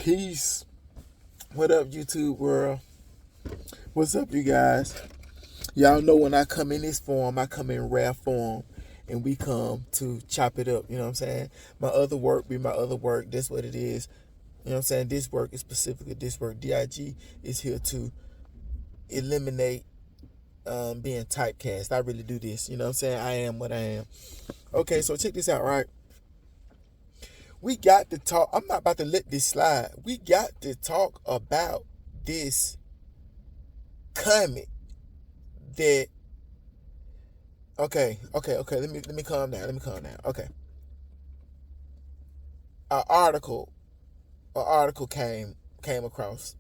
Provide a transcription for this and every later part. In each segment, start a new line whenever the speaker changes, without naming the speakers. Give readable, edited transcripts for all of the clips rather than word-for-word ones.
Peace. What up, YouTube world? What's up, you guys? Y'all know when I come in this form, I come in rare form, and we come to chop it up. You know what I'm saying? My other work be my other work. That's what it is. You know what I'm saying? This work is specifically this work. DiG is here to eliminate being typecast. I really do this. You know what I'm saying? I am what I am. Okay, so check this out, right? We got to talk. I'm not about to let this slide. We got to talk about this Comet that. Okay. Let me calm down. Okay. An article came across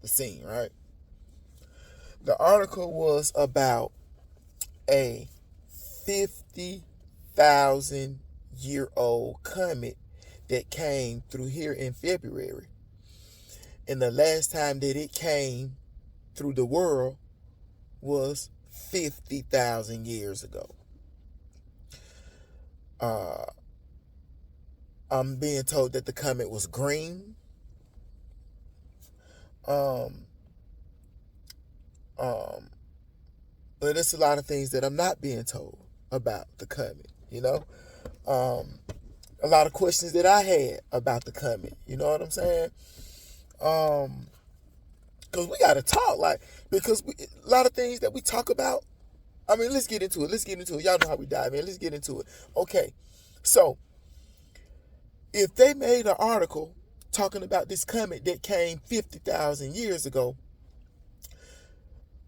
the scene, right? The article was about a 50,000-year-old comet that came through here in February. And the last time that it came through the world was 50,000 years ago. I'm being told that the comet was green. But it's a lot of things that I'm not being told about the comet, you know? A lot of questions that I had about the comet, you know what I'm saying? Because we got to talk, because a lot of things that we talk about, I mean, let's get into it. Y'all know how we dive in. Let's get into it. Okay, so if they made an article talking about this comet that came 50,000 years ago,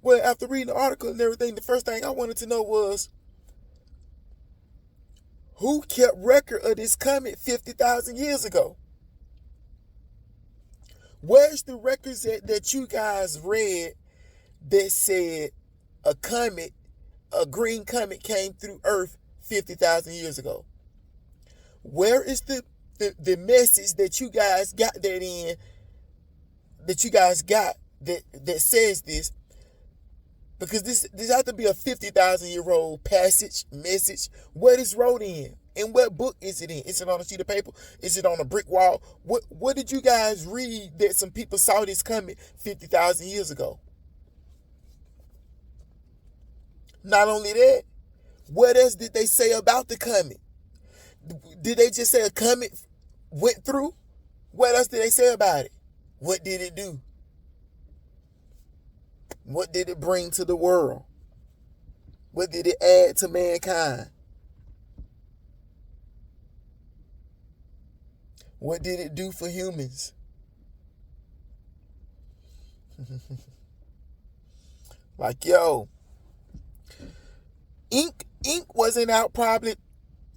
well, after reading the article and everything, the first thing I wanted to know was, who kept record of this comet 50,000 years ago? Where's the records that you guys read that said a green comet came through Earth 50,000 years ago? Where is the message that you guys got that says this? Because this has to be a 50,000-year-old message. What is wrote in? And what book is it in? Is it on a sheet of paper? Is it on a brick wall? What did you guys read that some people saw this coming 50,000 years ago? Not only that, what else did they say about the comet? Did they just say a comet went through? What else did they say about it? What did it do? What did it bring to the world? What did it add to mankind? What did it do for humans? Ink wasn't out probably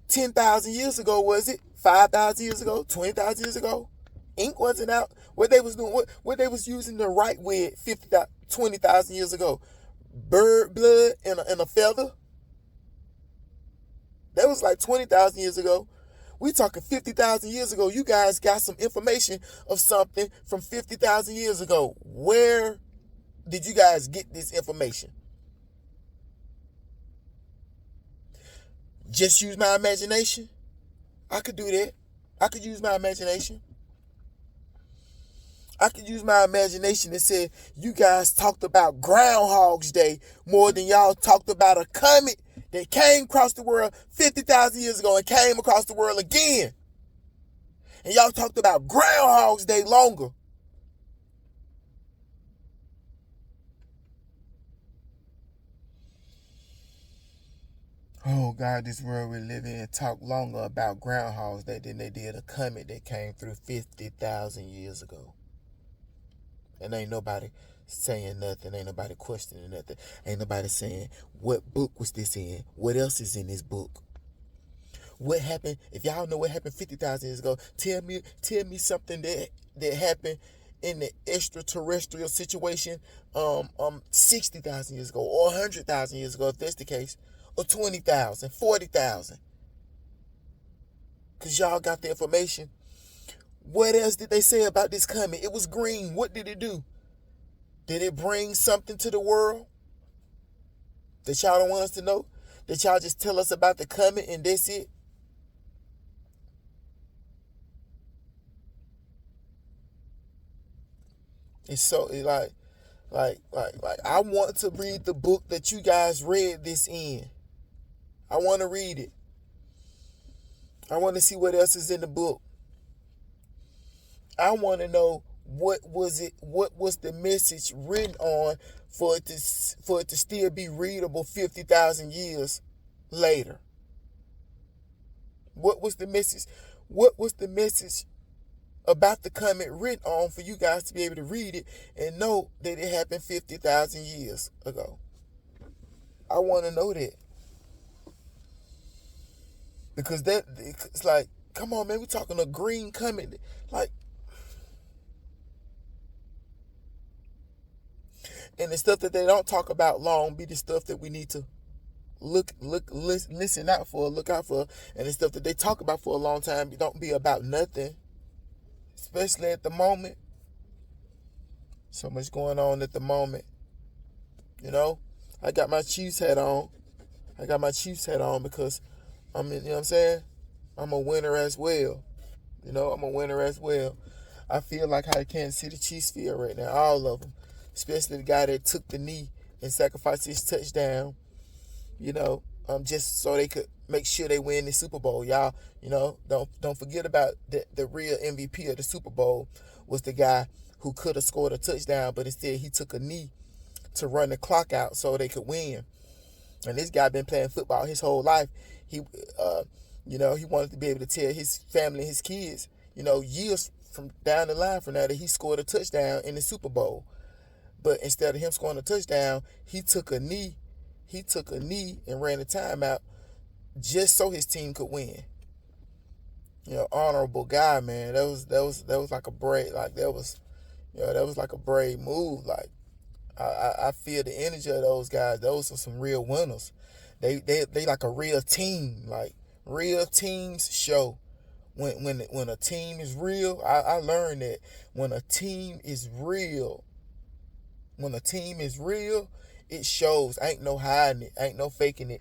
10,000 years ago, was it? 5,000 years ago? 20,000 years ago? Ink wasn't out. What they was doing, what they was using to write with 20,000 years ago? Bird blood and a feather? That was like 20,000 years ago. We talking 50,000 years ago. You guys got some information of something from 50,000 years ago. Where did you guys get this information? Just use my imagination? I could do that. I could use my imagination. I could use my imagination and say, you guys talked about Groundhog's Day more than y'all talked about a comet that came across the world 50,000 years ago and came across the world again. And y'all talked about Groundhog's Day longer. Oh, God, this world we live in talk longer about Groundhog's Day than they did a comet that came through 50,000 years ago. And ain't nobody saying nothing. Ain't nobody questioning nothing. Ain't nobody saying, what book was this in? What else is in this book? What happened? If y'all know what happened 50,000 years ago, tell me something that happened in the extraterrestrial situation 60,000 years ago or 100,000 years ago, if that's the case, or 20,000, 40,000. Because y'all got the information. What else did they say about this comet? It was green. What did it do? Did it bring something to the world that y'all don't want us to know? That y'all just tell us about the comet and that's it? It's so like I want to read the book that you guys read this in. I want to read it. I want to see what else is in the book. I want to know what was the message written on for it to still be readable 50,000 years later. What was the message? What was the message about the comet written on for you guys to be able to read it and know that it happened 50,000 years ago? I want to know that. Because it's like, come on, man, we're talking a green comet. Like, and the stuff that they don't talk about long be the stuff that we need to listen out for, look out for. And the stuff that they talk about for a long time, it don't be about nothing. Especially at the moment. So much going on at the moment. You know, I got my Chiefs hat on. Because you know what I'm saying? I'm a winner as well. I feel like how the Kansas City Chiefs feel right now. All of them. Especially the guy that took the knee and sacrificed his touchdown. Just so they could make sure they win the Super Bowl. Y'all, don't forget about the real MVP of the Super Bowl was the guy who could have scored a touchdown, but instead he took a knee to run the clock out so they could win. And this guy been playing football his whole life. He wanted to be able to tell his family, his kids, years from down the line from now that he scored a touchdown in the Super Bowl. But instead of him scoring a touchdown, he took a knee and ran a timeout just so his team could win. Honorable guy, man. That was like a brave, like that was like a brave move. Like I feel the energy of those guys. Those are some real winners. They like a real team. Like real teams show when a team is real. I learned that when a team is real. It shows. Ain't no hiding it. Ain't no faking it.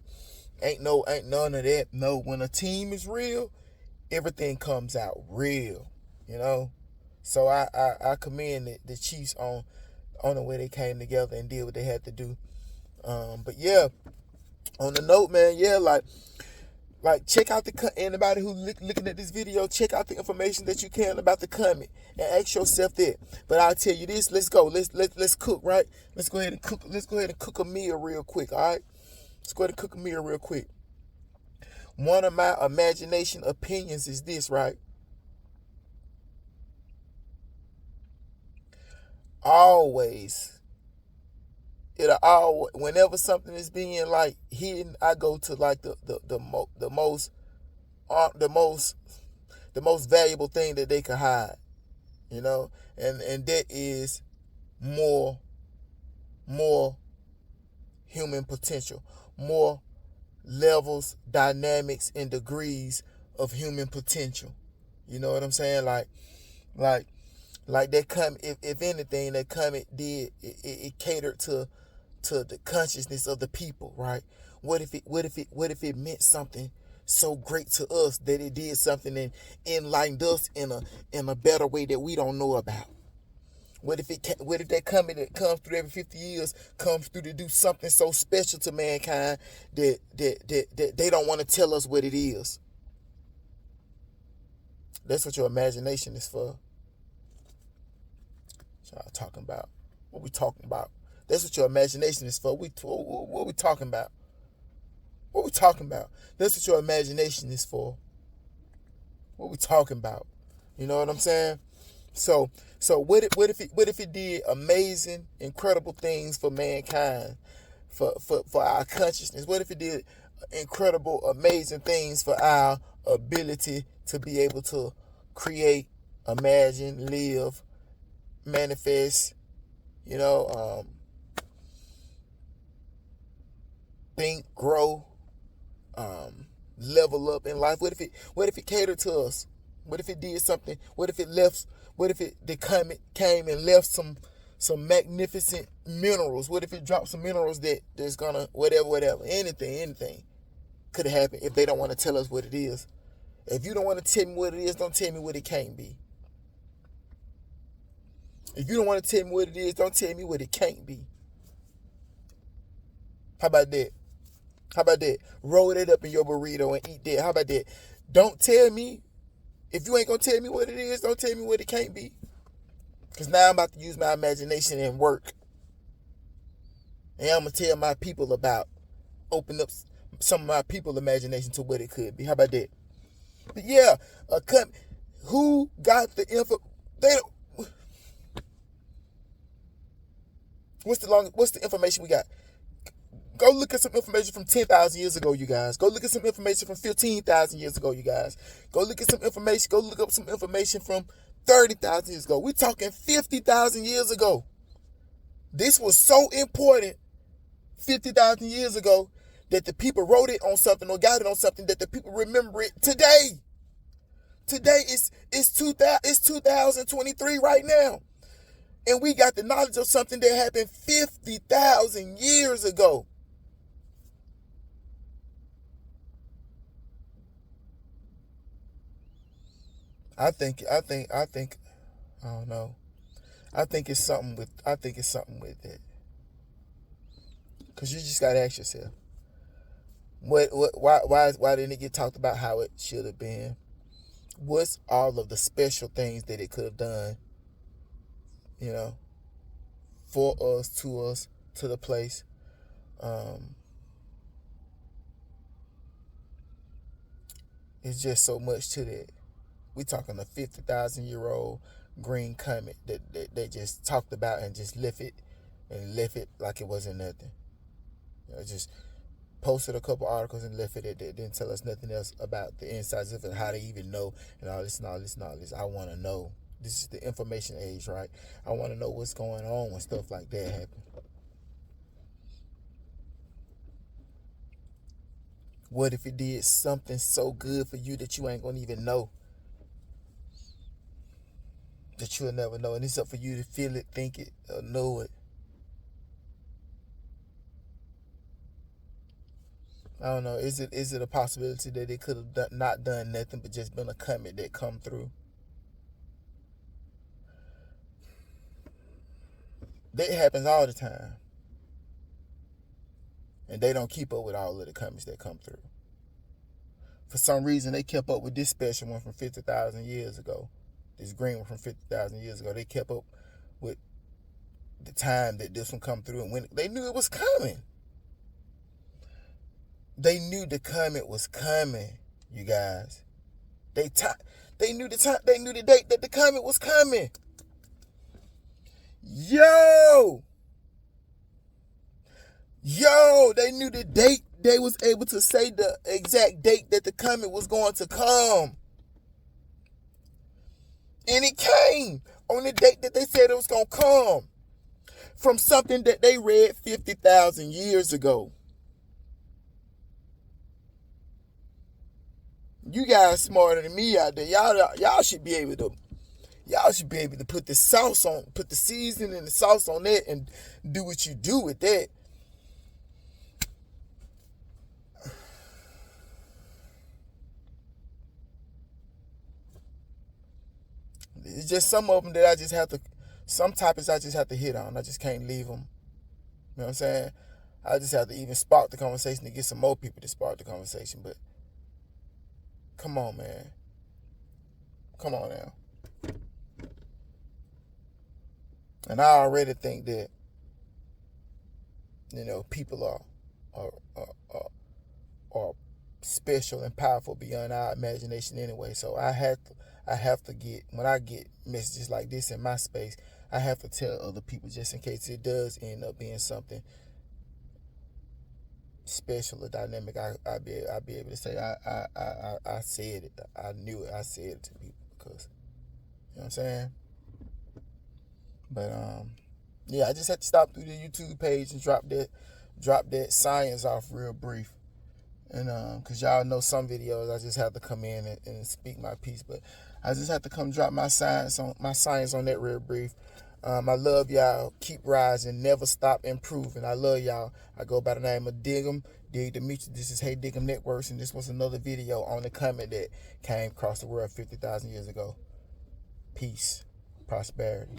Ain't none of that. No, when a team is real, everything comes out real. So I commend the Chiefs on the way they came together and did what they had to do. But yeah, on the note, man, yeah, like check out anybody who looking at this video, check out the information that you can about the Comet and ask yourself that. But I'll tell you this, let's go. Let's cook, right? Let's go ahead and cook a meal real quick, all right? Let's go ahead and cook a meal real quick. One of my imagination opinions is this, right? Whenever something is being like hidden, I go to like the most valuable thing that they can hide, and that is more human potential, more levels, dynamics, and degrees of human potential. You know what I'm saying? Like that Comet. If anything, that Comet did it catered to the consciousness of the people, right? What if it meant something so great to us that it did something and enlightened us in a better way that we don't know about? What if that Comet that comes through every 50 years comes through to do something so special to mankind that they don't want to tell us what it is? That's what your imagination is for. What y'all talking about? What we talking about? That's what your imagination is for. What we talking about? What we talking about? That's what your imagination is for. What we talking about? You know what I'm saying? So what if it did amazing, incredible things for mankind, for our consciousness? What if it did incredible, amazing things for our ability to be able to create, imagine, live, manifest, think, grow, level up in life? What if it catered to us? What if it did something? What if the Comet came and left some magnificent minerals? What if it dropped some minerals that's gonna whatever, anything could have happened if they don't want to tell us what it is. If you don't want to tell me what it is, don't tell me what it can't be. If you don't want to tell me what it is, don't tell me what it can't be. How about that? How about that? Roll it up in your burrito and eat that. How about that? Don't tell me. If you ain't going to tell me what it is, don't tell me what it can't be. Because now I'm about to use my imagination and work. And I'm going to tell my people about, open up some of my people's imagination to what it could be. How about that? But yeah, who got the info? What's the information we got? Go look at some information from 10,000 years ago, you guys. Go look at some information from 15,000 years ago, you guys. Go look at some information. Go look up some information from 30,000 years ago. We're talking 50,000 years ago. This was so important 50,000 years ago that the people wrote it on something or got it on something that the people remember it today. Today it's 2023 right now. And we got the knowledge of something that happened 50,000 years ago. I don't know. I think it's something with it. Cause you just gotta ask yourself, why didn't it get talked about how it should have been? What's all of the special things that it could have done, for us, to the place. It's just so much to that. We talking a 50,000-year-old green comet that they just talked about and just left it like it wasn't nothing. Just posted a couple articles and left it. That didn't tell us nothing else about the insides of it, how they even know, and all this and all this and all this. I want to know. This is the information age, right? I want to know what's going on when stuff like that happens. What if it did something so good for you that you ain't gonna even know? That you'll never know, and it's up for you to feel it, think it, or know it. I don't know. Is it a possibility that it could have not done nothing but just been a comet that come through? That happens all the time, and they don't keep up with all of the comets that come through. For some reason, they kept up with this special one from 50,000 years ago. This green one from 50,000 years ago. They kept up with the time that this one come through, and when they knew it was coming. They knew the comet was coming, you guys. They knew the time. They knew the date that the comet was coming. Yo, they knew the date. They was able to say the exact date that the comet was going to come. And it came on the date that they said it was going to come. From something that they read 50,000 years ago. You guys smarter than me out there. Y'all should be able to put the sauce on, put the seasoning and the sauce on that and do what you do with that. It's just some of them that some topics I just have to hit on. I just can't leave them. You know what I'm saying? I just have to even spark the conversation to get some more people to spark the conversation. But come on, man. Come on now. And I already think that, people are special and powerful beyond our imagination anyway. So I have to get, when I get messages like this in my space, I have to tell other people just in case it does end up being something special or dynamic. I'll be able to say I said it. I knew it. I said it to people because, you know what I'm saying? But yeah, I just had to stop through the YouTube page and drop that science off real brief. And because y'all know some videos I just have to come in and speak my piece, but I just have to come drop my science on that real brief. I love y'all. Keep rising. Never stop improving. I love y'all. I go by the name of Digem, Demetrice. This is Hey Digem Networks, and this was another video on the comet that came across the world 50,000 years ago. Peace. Prosperity.